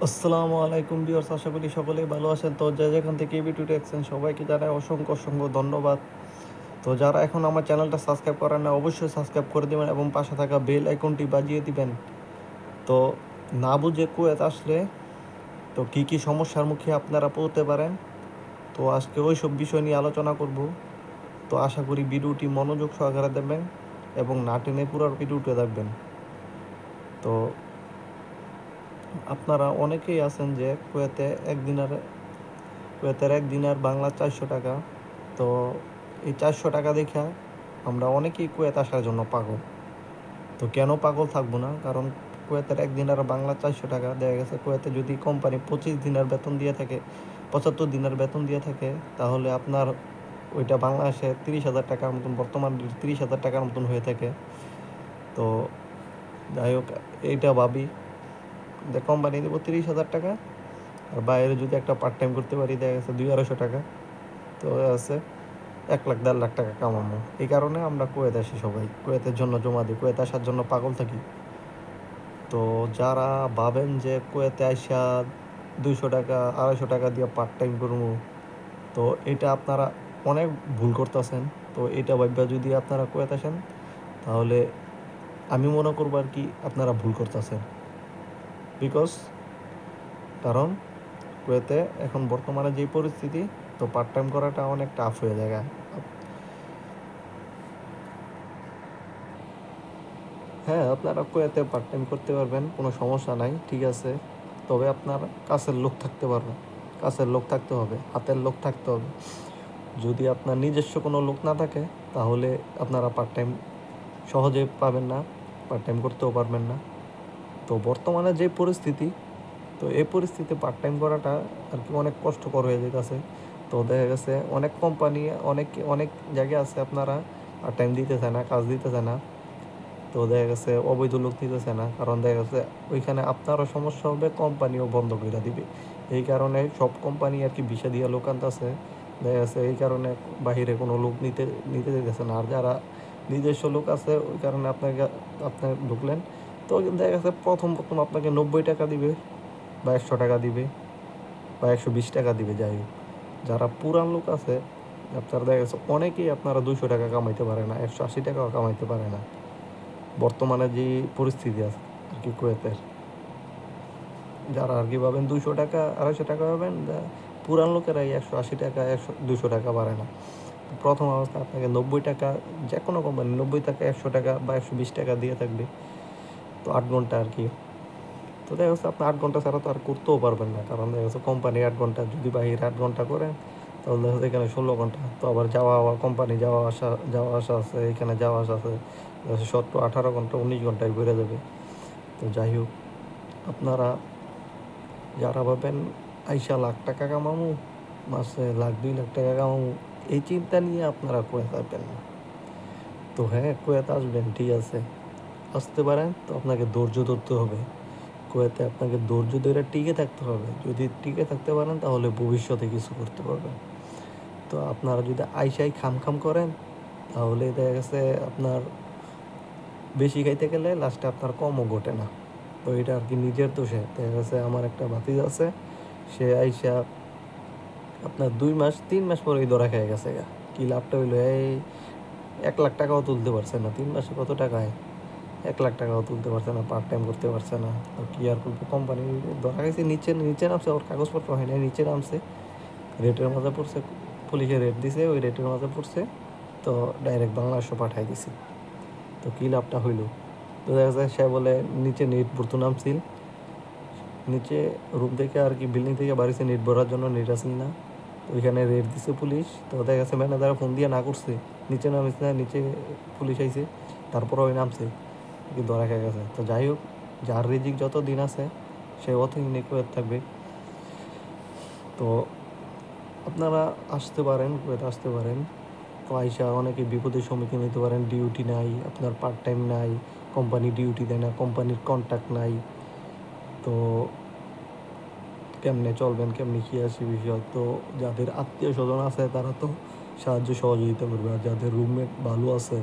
আসসালামু আলাইকুম ভিউয়ার্স, আশা করি সকলেই ভালো আছেন। তো যে যেখান থেকে এই ভিডিওটি দেখছেন সবাইকে জানাই অসংখ্য অসংখ্য ধন্যবাদ। তো যারা এখন আমার চ্যানেলটা সাবস্ক্রাইব করেন না, অবশ্যই সাবস্ক্রাইব করে দিবেন এবং পাশে থাকা বেল আইকনটি বাজিয়ে দিবেন। তো না বুঝে কুয়েত আসলে তো কী কী সমস্যার মুখে আপনারা পড়তে পারেন, তো আজকে ওই সব বিষয় নিয়ে আলোচনা করব। তো আশা করি ভিডিওটি মনোযোগ সহকারে দেখবেন এবং না টেনে পুরো ভিডিওটি দেখবেন। তো আপনারা অনেকেই আছেন যে কুয়েতের একদিনের বাংলা 400 টাকা। তো এই 400 টাকা দেখা আমরা অনেকেই কুয়েত আসার জন্য পাগল। তো কেন পাগল থাকবো না, কারণ কুয়েতের একদিনের বাংলা 400 টাকা, দেখা গেছে কুয়েতে যদি কোম্পানি 25 দিনের বেতন দিয়ে থাকে, 75 দিনের বেতন দিয়ে থাকে, তাহলে আপনার ওইটা বাংলাদেশে 30,000 টাকার মতন, বর্তমান 30,000 টাকার মতন হয়ে থাকে। তো যাই হোক, এইটা ভাবি যে কোম্পানি দেবো 30,000 টাকা, আর বাইরে যদি একটা পার্ট টাইম করতে পারি দেখা গেছে 200-250 টাকা, তো আছে 1 লাখ 1.5 লাখ টাকা কামাবো। এই কারণে আমরা কুয়েত আসি, সবাই কুয়েতের জন্য জমা দিই, কুয়েত আসার জন্য পাগল থাকি। তো যারা ভাবেন যে কুয়েতে আইসা 200 টাকা 250 টাকা দিয়ে পার্ট টাইম করবো, তো এটা আপনারা অনেক ভুল করতেছেন। তো এটা ভাববা যদি আপনারা কুয়েত আসেন, তাহলে আমি মনে করবো আর কি আপনারা ভুল করতেছেন। বিকজ কারণ কুয়েতে এখন বর্তমানে যে পরিস্থিতি, তো পার্ট টাইম করাটা অনেক টাফ হয়ে যায়। হ্যাঁ, আপনারা কুয়েতে পার্ট টাইম করতে পারবেন, কোনো সমস্যা নাই, ঠিক আছে। তবে আপনার কাছের লোক থাকতে পারবে, কাছের লোক থাকতে হবে, হাতের লোক থাকতে হবে। যদি আপনার নিজস্ব কোনো লোক না থাকে, তাহলে আপনারা পার্ট টাইম সহজে পাবেন না, পার্ট টাইম করতেও পারবেন না। তো বর্তমানে যে পরিস্থিতি, তো এই পরিস্থিতিতে পার্ট টাইম করাটা আর কি অনেক কষ্টকর হয়ে যেতেছে। তো দেখা গেছে অনেক কোম্পানি, অনেক অনেক জায়গায় আছে আপনারা পার্ট টাইম দিতেছে না, কাজ দিতেছে না। তো দেখা গেছে অবৈধ লোক নিতেছে না, কারণ দেখা গেছে ওইখানে আপনারও সমস্যা হবে, কোম্পানিও বন্ধ করে দিবে। এই কারণে সব কোম্পানি আর কি ভিসা দিয়ে লোক আনতেছে, দেখা গেছে এই কারণে বাহিরে কোনো লোক নিতে নিতে দিতেছে না। আর যারা নিজস্ব লোক আছে, ওই কারণে আপনি ঢুকলেন, তো দেখা গেছে প্রথম প্রথম আপনাকে 90 টাকা দিবে বা 100 টাকা দিবে বা 120 টাকা দিবে, যাই হোক। যারা পুরান লোক আছে, আপনারা দেখা গেছে অনেকেই আপনারা 200 টাকা কামাইতে পারে না, 180 টাকাও কামাইতে পারে না, বর্তমানে যে পরিস্থিতি আছে আর কি কুয়েতের। যারা আর কি পাবেন 200 টাকা 250 টাকা পাবেন, পুরান লোকেরাই 180 টাকা 200 টাকা পারে না। প্রথম অবস্থা আপনাকে 90 টাকা, যে কোনো কোম্পানি 90 টাকা 100 টাকা বা 120 টাকা দিয়ে থাকবে। তো 8 ঘন্টা আর কি। তো দেখা যাচ্ছে আপনি 8 ঘন্টা ছাড়া তো আর করতেও পারবেন না, কারণ দেখা যাচ্ছে কোম্পানি 8 ঘন্টা, যদি বাইরে 8 ঘন্টা করেন, তাহলে দেখা যাচ্ছে এখানে 16 ঘন্টা। তো আবার যাওয়া আওয়া, কোম্পানি যাওয়া আসা আছে, এখানে যাওয়া আসা আছে, 17 18 ঘন্টা 19 ঘন্টায় ঘুরে যাবে। তো যাই হোক, আপনারা যারা ভাবেন আইসা লাখ টাকা কামামু, মাসে 1 লাখ 2 লাখ টাকা কামামু, এই চিন্তা নিয়ে আপনারা কুয়েত আসবেন না। তো হ্যাঁ, কুয়েত আসবেন, ঠিক আছে, আসতে পারেন, তো আপনাকে ধৈর্য ধরতে হবে। কুয়েতে আপনাকে ধৈর্য ধরে টিকে থাকতে হবে। যদি টিকে থাকতে পারেন, তাহলে ভবিষ্যতে কিছু করতে পারবেন। তো আপনারা যদি আইসাই খাম খাম করেন, তাহলে দেখা গেছে আপনার বেশি খাইতে গেলে লাস্টে আপনার কমও ঘটে না। তো এটা আর কি নিজের দোষে। দেখা গেছে আমার একটা ভাতিজা আছে, সে আইসা আপনার 2 মাস 3 মাস পরেই ধরা খেয়ে গেছে গা। কী লাভটা হইলো, এই 1 লাখ টাকাও তুলতে পারছে না 3 মাসে, কত টাকায় 1 লাখ টাকাও তুলতে পারছে না, পার্ট টাইম করতে পারছে না। তো কী আর করবো, কোম্পানি ধরা গেছে, নিচে নিচে নামছে, ওর কাগজপত্র হয় নাই, নিচে নামছে, রেটের মাঝে পড়ছে, পুলিশে রেট দিছে, ওই রেটের মাঝে পড়ছে, তো ডাইরেক্ট বাংলাদেশে পাঠাই দিছি। তো কী লাভটা হইলো, তো দেখা যায় সে বলে নিচে নেট ভরতো নামছিল, নিচে রুম থেকে আর কি বিল্ডিং থেকে বাড়িছে নেট ভরার জন্য, নেট আসেন না, তো ওইখানে রেড দিছে পুলিশ। তো দেখা গেছে ম্যানেজার ফোন দিয়ে না করছে, নিচে নামিস না, নিচে পুলিশ আইছে, তারপরে ওই নামছে, কি ধরা খেয়ে গেছে। তো যাই হোক, যার রিজিক যত দিন আছে, সে অত দিন কুয়েত থাকবে। তো আপনারা আসতে পারেন, কুয়েত আসতে পারেন। তো আইসা অনেকে বিপদের সম্মুখীন হতে পারেন, ডিউটি নাই, আপনার পার্ট টাইম নাই, কোম্পানি ডিউটি দেয় না, কোম্পানির কন্ট্যাক্ট নাই। তো কেমনে চলবেন, কেমনে কী আছে বিষয়। তো যাদের আত্মীয় স্বজন আছে, তারা তো সাহায্য সহযোগিতা করবে। আর যাদের রুমমেট ভালো আছে,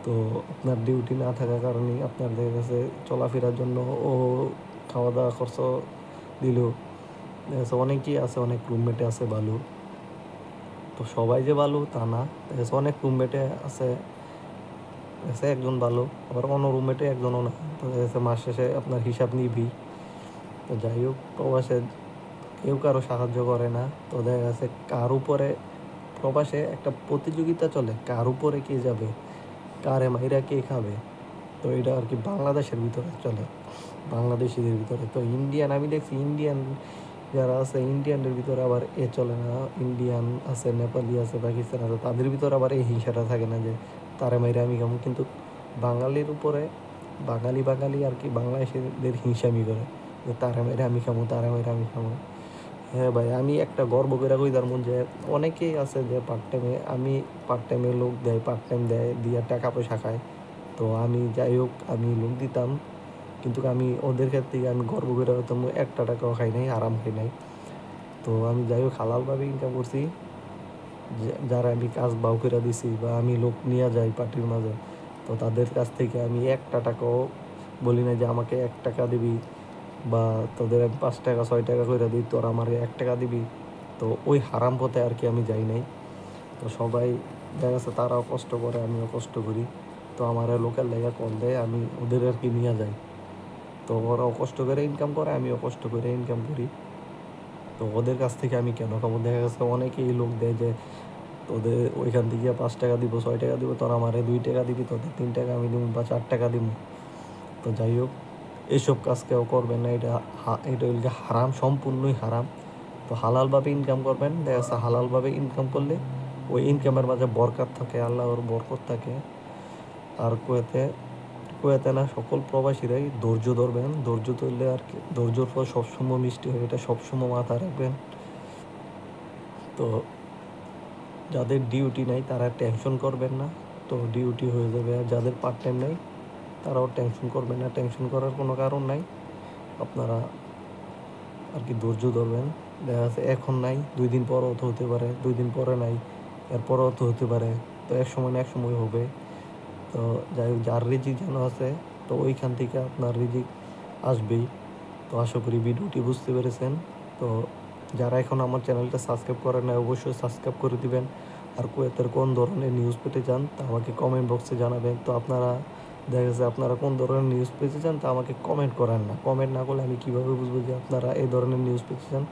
তো আপনার ডিউটি না থাকার কারণে আপনার দেখা গেছে চলাফেরার জন্য ও খাওয়া দাওয়া খরচ দিলেও দেখা যাচ্ছে অনেকেই আছে, অনেক রুমমেটে আছে ভালো। তো সবাই যে ভালো তা না, দেখা যাচ্ছে অনেক রুমমেটে আছে, আছে একজন ভালো, আবার অন্য রুমমেটে একজনও না। তো দেখা যাচ্ছে মাস শেষে আপনার হিসাব নিবি। তো যাই হোক, প্রবাসে কেউ কারো সাহায্য করে না। তো দেখা গেছে কার উপরে প্রবাসে একটা প্রতিযোগিতা চলে, কার উপরে কে যাবে, কারে মাইরা কে খাবে। তো এটা আর কি বাংলাদেশের ভিতরে চলে, বাংলাদেশিদের ভিতরে। তো ইন্ডিয়ান, আমি দেখছি ইন্ডিয়ান যারা আছে, ইন্ডিয়ানদের ভিতরে আবার এ চলে না। ইন্ডিয়ান আছে, নেপালি আছে, পাকিস্তান আছে, তাদের ভিতরে আবার এই হিংসাটা থাকে না যে তারে মাইরা আমি খাবো। কিন্তু বাঙালির উপরে বাঙালি বাঙালি আর কি বাংলাদেশিদের হিংসামি করে যে তারে মাইরা আমি খাবো, তারে মাইরা আমি খাবো। হ্যাঁ ভাই, আমি একটা গর্ব করে কই তার মন যে অনেকেই আছে যে পার্ট টাইমে, আমি পার্ট টাইমে লোক দেয়, পার্ট টাইম দেয় দিয়ে টাকা পয়সা খায়। তো আমি যাই হোক, আমি লোক দিতাম, কিন্তু আমি ওদের ক্ষেত্রে আমি গর্ব করে হয়তো একটা টাকাও খাই নাই, আরাম খাই নাই। তো আমি যাই হোক হালালভাবে ইনকাম করছি। যারা আমি কাজ বাউ করে দিছি বা আমি লোক নিয়ে যাই পার্টির মাঝে, তো তাদের কাছ থেকে আমি একটা টাকাও বলি না যে আমাকে 1 টাকা দিবি, বা তোদের আমি 5 টাকা 6 টাকা করে দিই, তোর আমার 1 টাকা দিবি। তো ওই হারাম পথে আর কি আমি যাই নাই। তো সবাই দেখা গেছে তারাও কষ্ট করে, আমিও কষ্ট করি। তো আমার লোকের লেগে কল দেয়, আমি ওদের আর কি নিয়ে যাই। তো ওরাও কষ্ট করে ইনকাম করে, আমিও কষ্ট করে ইনকাম করি। তো ওদের কাছ থেকে আমি কেন খাবো? দেখা গেছে অনেকেই লোক দেয় যে তোদের ওইখান থেকে 5 টাকা দিব, 6 টাকা দিব, তোর আমারে 2 টাকা দিবি, তোদের 3 টাকা আমি দিব বা 4 টাকা দিব। তো যাই হোক, এইসব কাজ কেউ করবেন না। এটা এটা হইল হারাম, সম্পূর্ণই হারাম। তো হালালভাবে ইনকাম করবেন। দেখা যাচ্ছে হালালভাবে ইনকাম করলে ওই ইনকামের মাঝে বরকত থাকে, আল্লাহর বরকত থাকে। আর কুয়েতে না, সকল প্রবাসীরাই ধৈর্য ধরবেন। ধৈর্য ধরলে আর কি, ধৈর্যর ফল সবসময় মিষ্টি হয়, এটা সবসময় মাথায় রাখবেন। তো যাদের ডিউটি নাই তারা টেনশন করবেন না, তো ডিউটি হয়ে যাবে। আর যাদের পার্ট টাইম নেই তারাও টেনশন করবেন না, টেনশন করার কোনো কারণ নাই। আপনারা আর কি ধৈর্য ধরবেন। দেখা যাচ্ছে এখন নাই, 2 দিন পরও তো হতে পারে, 2 দিন পরে নাই, এরপরেও তো হতে পারে। তো এক সময় না এক সময় হবে। তো যাই হোক, যার রিজিক যেন আছে, তো ওইখান থেকে আপনার রিজিক আসবেই। তো আশা করি ভিডিওটি বুঝতে পেরেছেন। তো যারা এখন আমার চ্যানেলটা সাবস্ক্রাইব করেন না, অবশ্যই সাবস্ক্রাইব করে দিবেন। আর কুয়েতের কোন ধরনের নিউজ পেতে চান তা আমাকে কমেন্ট বক্সে জানাবেন। তো আপনারা দেখা গেছে আপনারা কোন ধরনের নিউজ পেতে চান তা আমাকে কমেন্ট করেন না, কমেন্ট না করলে আমি কীভাবে বুঝবো যে আপনারা এই ধরনের নিউজ পেতে চান।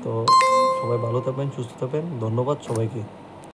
তো সবাই ভালো থাকবেন, সুস্থ থাকবেন, ধন্যবাদ সবাইকে।